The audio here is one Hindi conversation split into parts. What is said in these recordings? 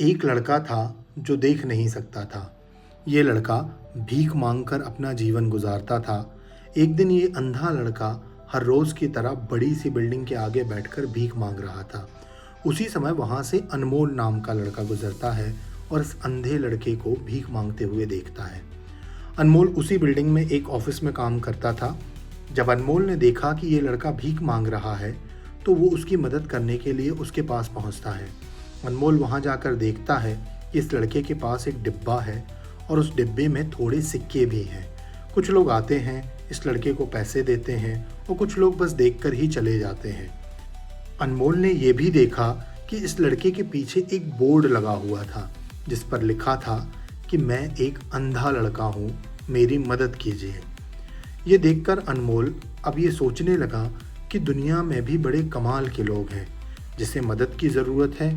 एक लड़का था जो देख नहीं सकता था। ये लड़का भीख मांगकर अपना जीवन गुजारता था। एक दिन ये अंधा लड़का हर रोज़ की तरह बड़ी सी बिल्डिंग के आगे बैठकर भीख मांग रहा था। उसी समय वहाँ से अनमोल नाम का लड़का गुजरता है और इस अंधे लड़के को भीख मांगते हुए देखता है। अनमोल उसी बिल्डिंग में एक ऑफिस में काम करता था। जब अनमोल ने देखा कि ये लड़का भीख मांग रहा है तो वो उसकी मदद करने के लिए उसके पास पहुंचता है। अनमोल वहां जाकर देखता है कि इस लड़के के पास एक डिब्बा है और उस डिब्बे में थोड़े सिक्के भी हैं। कुछ लोग आते हैं, इस लड़के को पैसे देते हैं और कुछ लोग बस देखकर ही चले जाते हैं। अनमोल ने यह भी देखा कि इस लड़के के पीछे एक बोर्ड लगा हुआ था जिस पर लिखा था कि मैं एक अंधा लड़का हूँ, मेरी मदद कीजिए। ये देखकर अनमोल अब ये सोचने लगा कि दुनिया में भी बड़े कमाल के लोग हैं। जिसे मदद की ज़रूरत है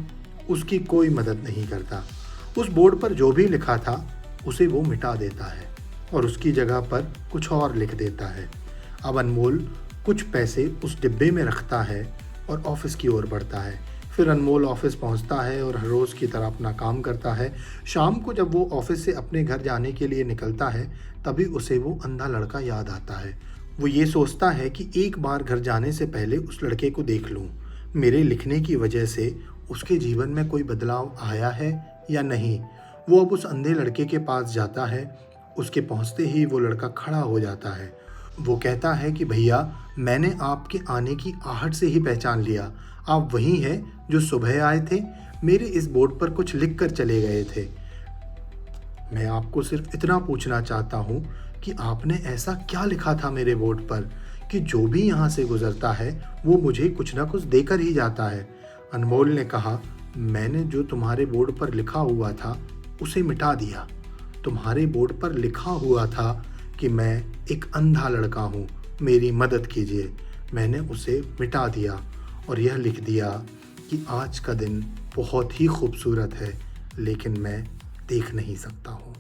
उसकी कोई मदद नहीं करता। उस बोर्ड पर जो भी लिखा था उसे वो मिटा देता है और उसकी जगह पर कुछ और लिख देता है। अब अनमोल कुछ पैसे उस डिब्बे में रखता है और ऑफिस की ओर बढ़ता है। फिर अनमोल ऑफिस पहुंचता है और हर रोज़ की तरह अपना काम करता है। शाम को जब वो ऑफिस से अपने घर जाने के लिए निकलता है तभी उसे वो अंधा लड़का याद आता है। वो ये सोचता है कि एक बार घर जाने से पहले उस लड़के को देख लूँ, मेरे लिखने की वजह से उसके जीवन में कोई बदलाव आया है या नहीं। वो अब उस अंधे लड़के के पास जाता है। उसके पहुंचते ही वो लड़का खड़ा हो जाता है। वो कहता है कि भैया, मैंने आपके आने की आहट से ही पहचान लिया। आप वही हैं जो सुबह आए थे, मेरे इस बोर्ड पर कुछ लिख कर चले गए थे। मैं आपको सिर्फ इतना पूछना चाहता हूँ कि आपने ऐसा क्या लिखा था मेरे बोर्ड पर कि जो भी यहाँ से गुजरता है वो मुझे कुछ ना कुछ देकर ही जाता है। अनमोल ने कहा, मैंने जो तुम्हारे बोर्ड पर लिखा हुआ था उसे मिटा दिया। तुम्हारे बोर्ड पर लिखा हुआ था कि मैं एक अंधा लड़का हूँ, मेरी मदद कीजिए। मैंने उसे मिटा दिया और यह लिख दिया कि आज का दिन बहुत ही खूबसूरत है लेकिन मैं देख नहीं सकता हूँ।